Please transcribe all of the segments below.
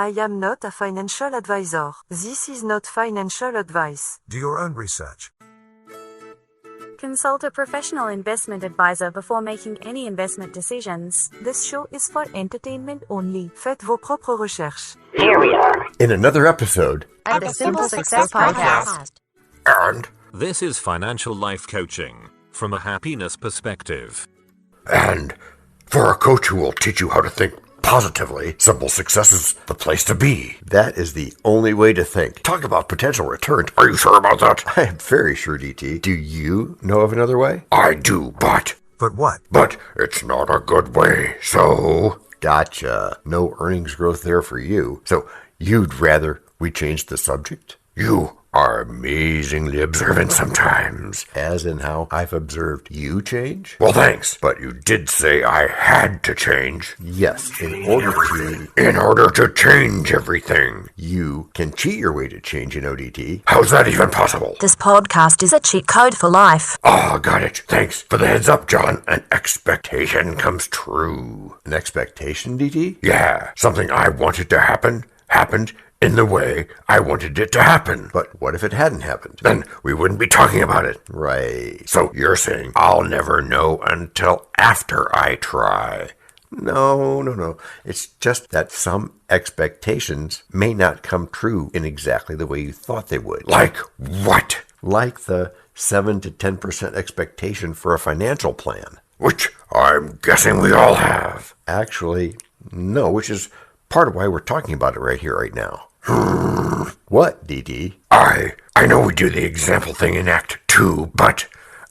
I am not a financial advisor. This is not financial advice. Do your own research. Consult a professional investment advisor before making any investment decisions. This show is for entertainment only. Faites vos propres recherches. Here we are in another episode of the Simple Success Podcast. And this is financial life coaching from a happiness perspective. And for a coach who will teach you how to think positively, Simple Success is the place to be. That is the only way to think. Talk about potential returns. Are you sure about that? I am very sure, DT. Do you know of another way? I do, but... But what? But it's not a good way, so... Gotcha. No earnings growth there for you. So you'd rather we change the subject? You are amazingly observant sometimes. As in how I've observed you change? Well, thanks. But you did say I had to change. Yes, in order to change everything. You can cheat your way to change in ODT. How's that even possible? This podcast is a cheat code for life. Ah, got it. Thanks for the heads up, John. An expectation comes true. An expectation, DT? Yeah, something I wanted to happen, happened in the way I wanted it to happen. But what if it hadn't happened? Then we wouldn't be talking about it. Right. So you're saying I'll never know until after I try. No. It's just that some expectations may not come true in exactly the way you thought they would. Like what? Like the 7 to 10% expectation for a financial plan. Which I'm guessing we all have. Actually, no, which is part of why we're talking about it right here, right now. What, DD? I know we do the example thing in Act 2, but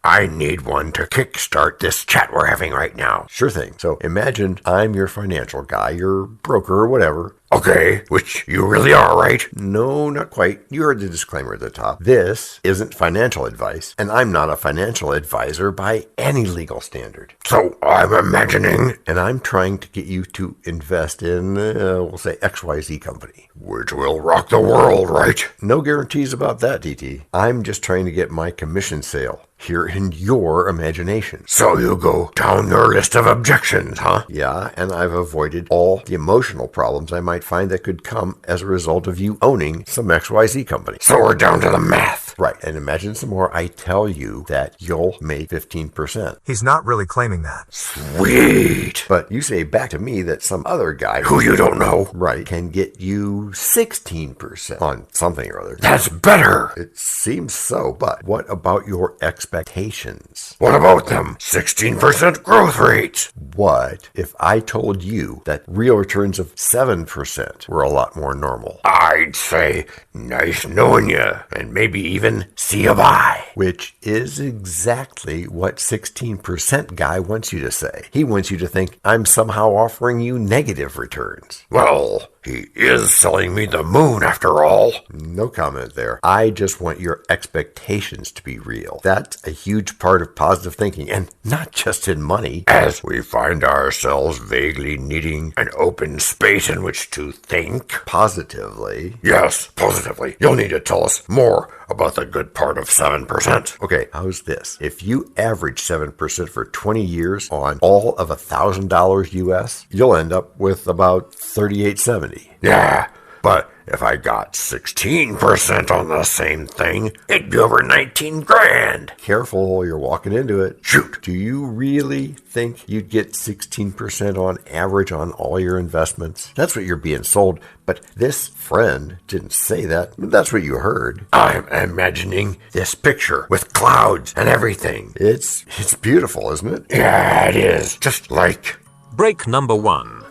I need one to kickstart this chat we're having right now. Sure thing. So imagine I'm your financial guy, your broker or whatever. Okay, which you really are, right? No, not quite. You heard the disclaimer at the top. This isn't financial advice, and I'm not a financial advisor by any legal standard. So I'm imagining, and I'm trying to get you to invest in, we'll say XYZ company, which will rock the world, right? No guarantees about that, DT. I'm just trying to get my commission sale here in your imagination. So you go down your list of objections, huh? Yeah, and I've avoided all the emotional problems I might find that could come as a result of you owning some XYZ company. So we're down to the math. Right, and imagine some more. I tell you that you'll make 15%. He's not really claiming that. Sweet! But you say back to me that some other guy who you don't know, right, can get you 16% on something or other. That's better! It seems so, but what about your expectations? What about them 16% growth rates? What if I told you that real returns of 7% were a lot more normal? I'd say, nice knowing you, and maybe even see you bye. Which is exactly what 16% guy wants you to say. He wants you to think I'm somehow offering you negative returns. Well, he is selling me the moon after all. No comment there. I just want your expectations to be real. That's a huge part of positive thinking, and not just in money. As we find ourselves vaguely needing an open space in which to think positively. Yes, positively. You'll need to tell us more about the good part of 7%. Okay, how's this? If you average 7% for 20 years on all of $1,000 US, you'll end up with about $38.70. Yeah, but if I got 16% on the same thing, it'd be over 19 grand. Careful, you're walking into it. Shoot. Do you really think you'd get 16% on average on all your investments? That's what you're being sold, but this friend didn't say that. That's what you heard. I'm imagining this picture with clouds and everything. It's beautiful, isn't it? Yeah, it is. Just like... Break number 1.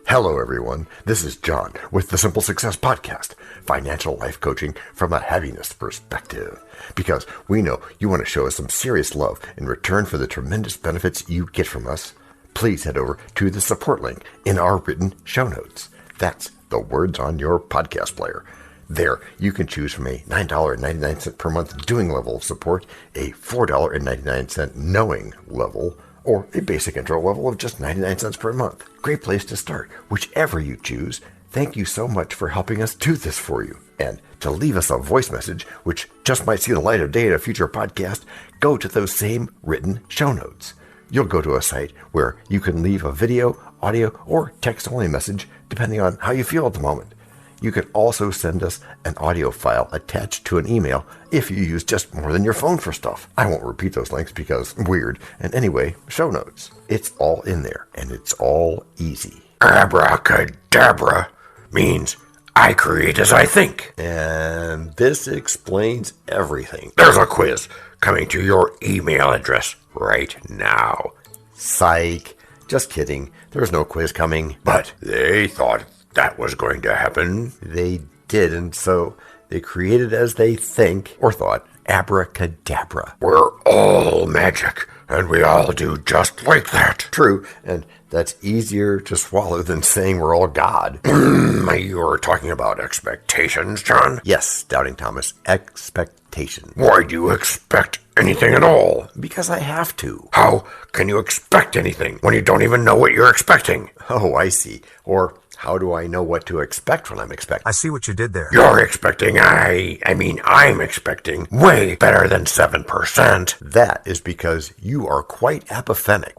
Hello, everyone. This is John with the Simple Success Podcast, financial life coaching from a happiness perspective. Because we know you want to show us some serious love in return for the tremendous benefits you get from us. Please head over to the support link in our written show notes. That's the words on your podcast player. There, you can choose from a $9.99 per month doing level of support, a $4.99 knowing level, or a basic intro level of just 99 cents per month. Great place to start, whichever you choose. Thank you so much for helping us do this for you. And to leave us a voice message, which just might see the light of day in a future podcast, go to those same written show notes. You'll go to a site where you can leave a video, audio, or text-only message depending on how you feel at the moment. You can also send us an audio file attached to an email if you use just more than your phone for stuff. I won't repeat those links because weird. And anyway, show notes. It's all in there, and it's all easy. Abracadabra means I create as I think. And this explains everything. There's a quiz coming to your email address right now. Psych. Just kidding. There's no quiz coming. But they thought that was going to happen. They didn't, so they created as they think, or thought, abracadabra. We're all magic, and we all do just like that. True, and that's easier to swallow than saying we're all God. You're talking about expectations, John? Yes, Doubting Thomas, expectation. Why do you expect anything at all? Because I have to. How can you expect anything when you don't even know what you're expecting? Oh, I see. Or how do I know what to expect when I'm expecting? I see what you did there. You're expecting, I'm expecting way better than 7%. That is because you are quite apathetic.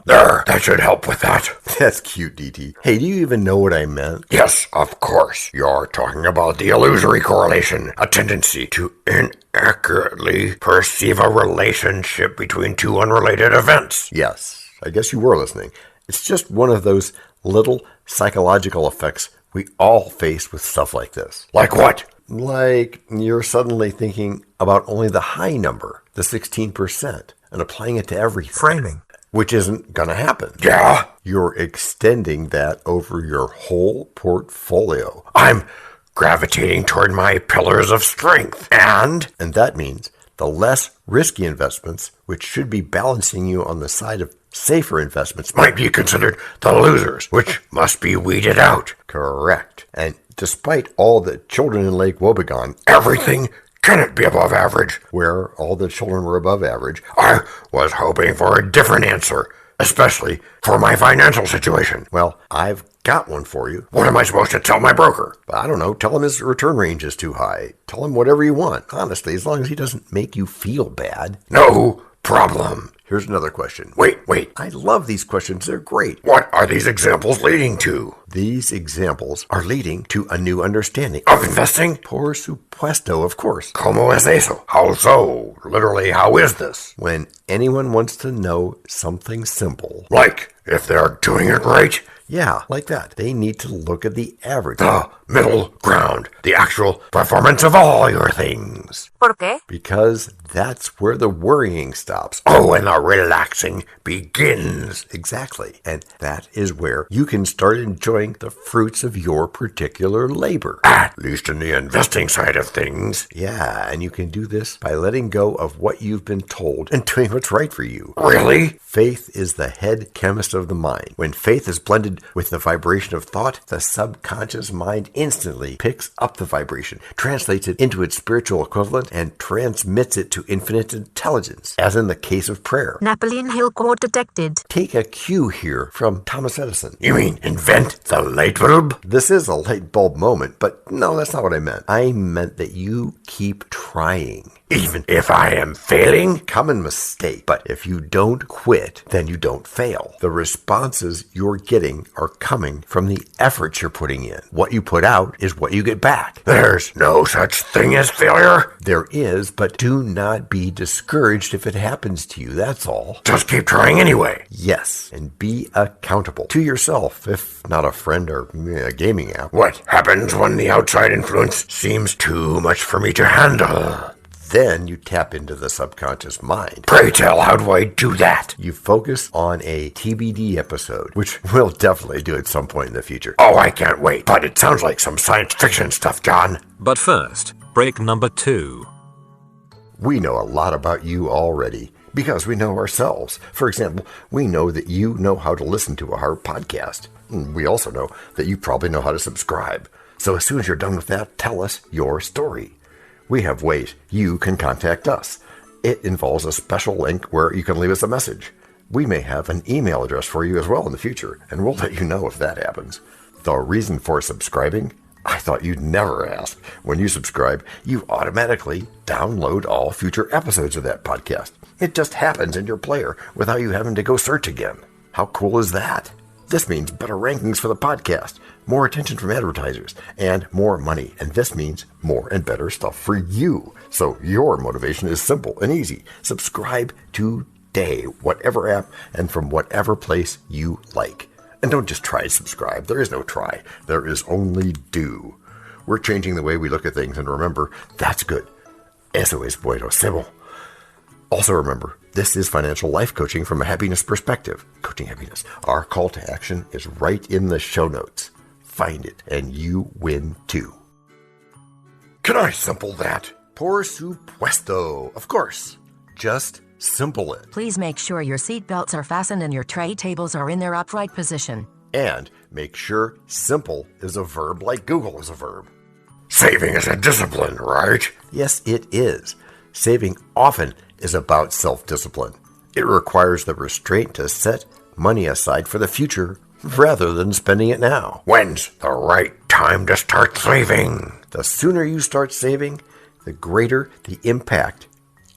There, that should help with that. That's cute, DT. Hey, do you even know what I meant? Yes, of course. You're talking about the illusory correlation, a tendency to inaccurately perceive a relationship between two unrelated events. Yes, I guess you were listening. It's just one of those little psychological effects we all face with stuff like this. Like what? Like you're suddenly thinking about only the high number, the 16%, and applying it to everything. Framing. Which isn't going to happen. Yeah? You're extending that over your whole portfolio. I'm gravitating toward my pillars of strength. And that means the less risky investments, which should be balancing you on the side of safer investments, might be considered the losers, which must be weeded out. Correct. And despite all the children in Lake Wobegon, everything cannot be above average. Where all the children were above average, I was hoping for a different answer, especially for my financial situation. Well, I've got one for you. What am I supposed to tell my broker? I don't know. Tell him his return range is too high. Tell him whatever you want, honestly, as long as he doesn't make you feel bad. No problem. Here's another question. Wait. I love these questions. They're great. What are these examples leading to? These examples are leading to a new understanding of investing. Por supuesto, of course. ¿Cómo es eso? How so? Literally, how is this? When anyone wants to know something simple. Like, if they're doing it right? Yeah, like that. They need to look at the average. The middle ground. The actual performance of all your things. ¿Por qué? Because that's where the worrying stops. Oh, and the relaxing begins. Exactly. And that is where you can start enjoying the fruits of your particular labor. At least in the investing side of things. Yeah, and you can do this by letting go of what you've been told and doing what's right for you. Really? Faith is the head chemist of the mind. When faith is blended with the vibration of thought, the subconscious mind instantly picks up the vibration, translates it into its spiritual equivalent, and transmits it to infinite intelligence, as in the case of prayer. Napoleon Hill core detected. Take a cue here from Thomas Edison. You mean invent the light bulb? This is a light bulb moment, but no, that's not what I meant. I meant that you keep trying. Even if I am failing? Common mistake. But if you don't quit, then you don't fail. The responses you're getting are coming from the efforts you're putting in. What you put out is what you get back. There's no such thing as failure. There is, but do not be discouraged if it happens to you. That's all. Just keep trying anyway. Yes, and be accountable to yourself, if not a friend or a gaming app. What happens when the outside influence seems too much for me to handle? Then you tap into the subconscious mind. Pray tell, how do I do that? You focus on a TBD episode, which we'll definitely do at some point in the future. Oh, I can't wait, but it sounds like some science fiction stuff, John. But first, break number 2. We know a lot about you already because we know ourselves. For example, we know that you know how to listen to our podcast. We also know that you probably know how to subscribe. So as soon as you're done with that, tell us your story. We have ways you can contact us. It involves a special link where you can leave us a message. We may have an email address for you as well in the future, and we'll let you know if that happens. The reason for subscribing? I thought you'd never ask. When you subscribe, you automatically download all future episodes of that podcast. It just happens in your player without you having to go search again. How cool is that? This means better rankings for the podcast, more attention from advertisers, and more money. And this means more and better stuff for you. So your motivation is simple and easy. Subscribe today, whatever app and from whatever place you like. And don't just try to subscribe. There is no try. There is only do. We're changing the way we look at things, and remember, that's good. Eso es bueno, simple. Also remember, this is financial life coaching from a happiness perspective. Coaching happiness. Our call to action is right in the show notes. Find it, and you win too. Can I simple that? Por supuesto. Of course. Just simple it. Please make sure your seatbelts are fastened and your tray tables are in their upright position. And make sure simple is a verb like Google is a verb. Saving is a discipline, right? Yes, it is. Saving often is about self-discipline. It requires the restraint to set money aside for the future rather than spending it now. When's the right time to start saving? The sooner you start saving, the greater the impact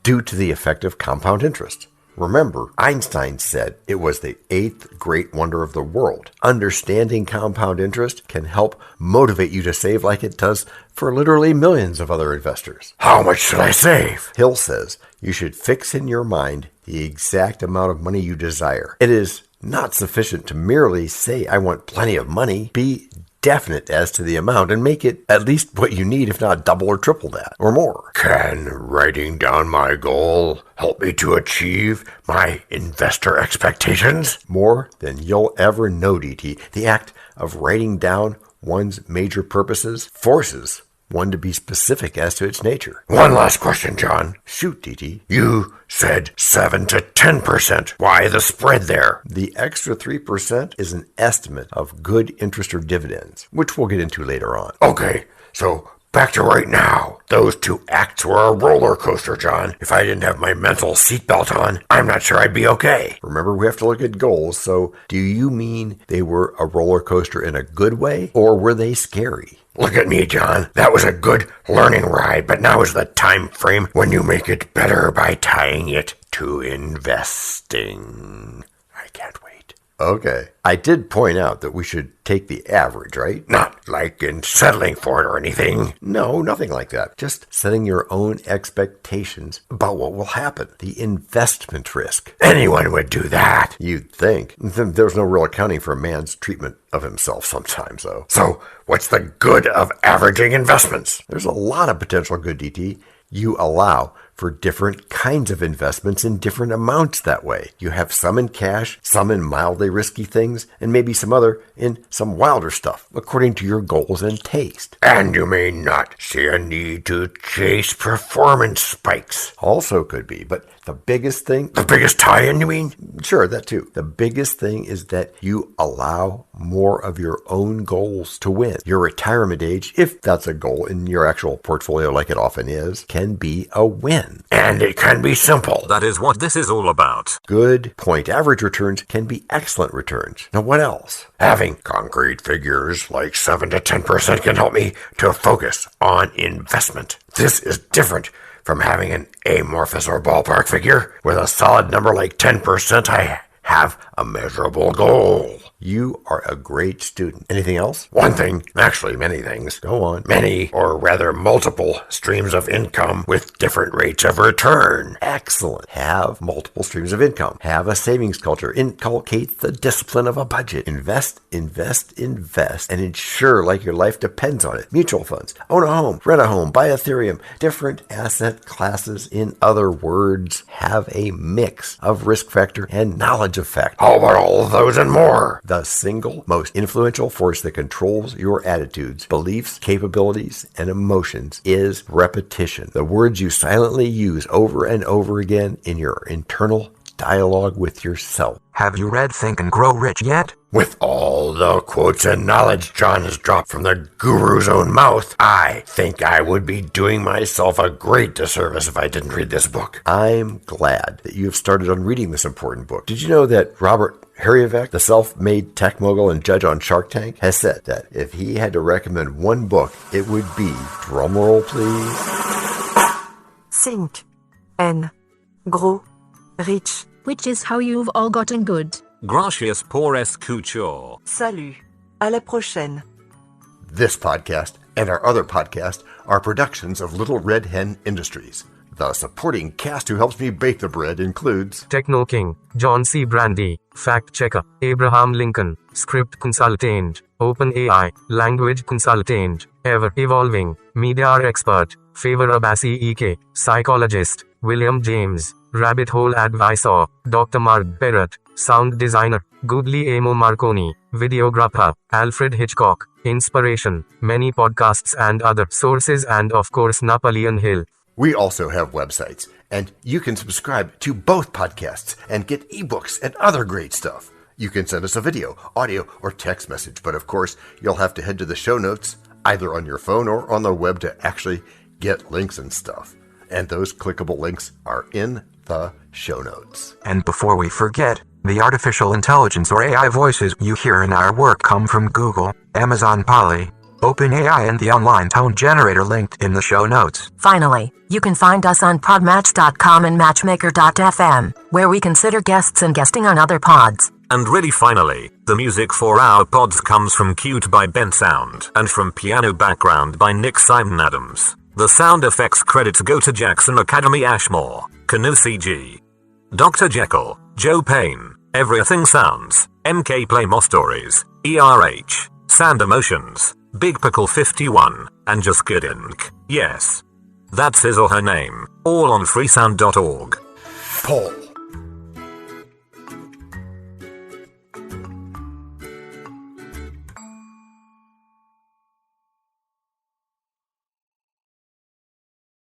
due to the effect of compound interest. Remember, Einstein said it was the 8th great wonder of the world. Understanding compound interest can help motivate you to save like it does for literally millions of other investors. How much should I save? Hill says you should fix in your mind the exact amount of money you desire. It is not sufficient to merely say, I want plenty of money. Be definite as to the amount and make it at least what you need, if not double or triple that, or more. Can writing down my goal help me to achieve my investor expectations? More than you'll ever know, DT. The act of writing down one's major purposes forces one to be specific as to its nature. One last question, John. Shoot, DT. You said 7 to 10%. Why the spread there? The extra 3% is an estimate of good interest or dividends, which we'll get into later on. Okay, so back to right now. Those two acts were a roller coaster, John. If I didn't have my mental seatbelt on, I'm not sure I'd be okay. Remember, we have to look at goals, so do you mean they were a roller coaster in a good way, or were they scary? Look at me, John. That was a good learning ride, but now is the time frame when you make it better by tying it to investing. I can't wait. Okay. I did point out that we should take the average, right? Not like in settling for it or anything. No, nothing like that. Just setting your own expectations about what will happen. The investment risk. Anyone would do that. You'd think. There's no real accounting for a man's treatment of himself sometimes, though. So, what's the good of averaging investments? There's a lot of potential good, DT. You allow for different kinds of investments in different amounts that way. You have some in cash, some in mildly risky things, and maybe some other in some wilder stuff, according to your goals and taste. And you may not see a need to chase performance spikes. Also could be, but the biggest thing... The biggest tie-in, you mean? Sure, that too. The biggest thing is that you allow more of your own goals to win. Your retirement age, if that's a goal in your actual portfolio like it often is, can be a win. And it can be simple. That is what this is all about. Good point. Average returns can be excellent returns. Now what else? Having concrete figures like 7 to 10% can help me to focus on investment. This is different from having an amorphous or ballpark figure. With a solid number like 10%, I have a measurable goal. You are a great student. Anything else? One thing, actually many things. Go on. Many, or rather multiple, streams of income with different rates of return. Excellent. Have multiple streams of income. Have a savings culture. Inculcate the discipline of a budget. Invest, invest, invest, and ensure like your life depends on it. Mutual funds. Own a home. Rent a home. Buy Ethereum. Different asset classes. In other words, have a mix of risk factor and knowledge of fact. How about all of those and more? The single most influential force that controls your attitudes, beliefs, capabilities, and emotions is repetition. The words you silently use over and over again in your internal dialogue with yourself. Have you read Think and Grow Rich yet? With all the quotes and knowledge John has dropped from the guru's own mouth, I think I would be doing myself a great disservice if I didn't read this book. I'm glad that you have started on reading this important book. Did you know that Robert Herjavec, the self-made tech mogul and judge on Shark Tank, has said that if he had to recommend one book, it would be, drumroll please, Think and Grow Rich. Which is how you've all gotten good. Gracias por escuchar. Salut. À la prochaine. This podcast and our other podcast are productions of Little Red Hen Industries. The supporting cast who helps me bake the bread includes Techno King, John C. Brandy, Fact Checker, Abraham Lincoln, Script Consultant, OpenAI, Language Consultant, Ever Evolving, Media Expert, Favor Abbasi EK, Psychologist, William James, Rabbit Hole Advisor, Dr. Mark Barrett, Sound Designer, Goodly Amo Marconi, Videographer, Alfred Hitchcock, Inspiration, many podcasts and other sources, and of course Napoleon Hill. We also have websites, and you can subscribe to both podcasts and get ebooks and other great stuff. You can send us a video, audio, or text message, but of course, you'll have to head to the show notes, either on your phone or on the web, to actually get links and stuff. And those clickable links are in the show notes. And before we forget, the artificial intelligence or AI voices you hear in our work come from Google, Amazon Polly, OpenAI, and the online tone generator linked in the show notes. Finally, you can find us on podmatch.com and matchmaker.fm, where we consider guests and guesting on other pods. And really finally, the music for our pods comes from Cute by Ben Sound and from Piano Background by Nick Simon Adams. The sound effects credits go to Jackson Academy Ashmore, Canoe CG, Dr. Jekyll, Joe Payne, Everything Sounds, MK Play More Stories, ERH, Sand Emotions, Big Pickle 51, and Just Good Inc. Yes. That's his or her name, all on freesound.org. Paul.